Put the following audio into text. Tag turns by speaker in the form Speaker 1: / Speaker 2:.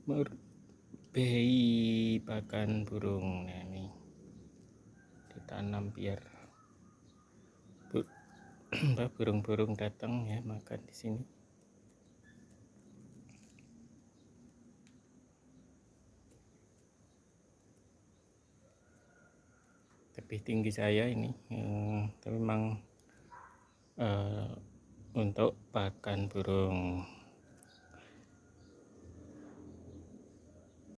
Speaker 1: Bei pakan burung. Nah, ini ditanam biar burung-burung datang ya makan di sini. Lebih tinggi saya ini, tapi memang untuk pakan burung.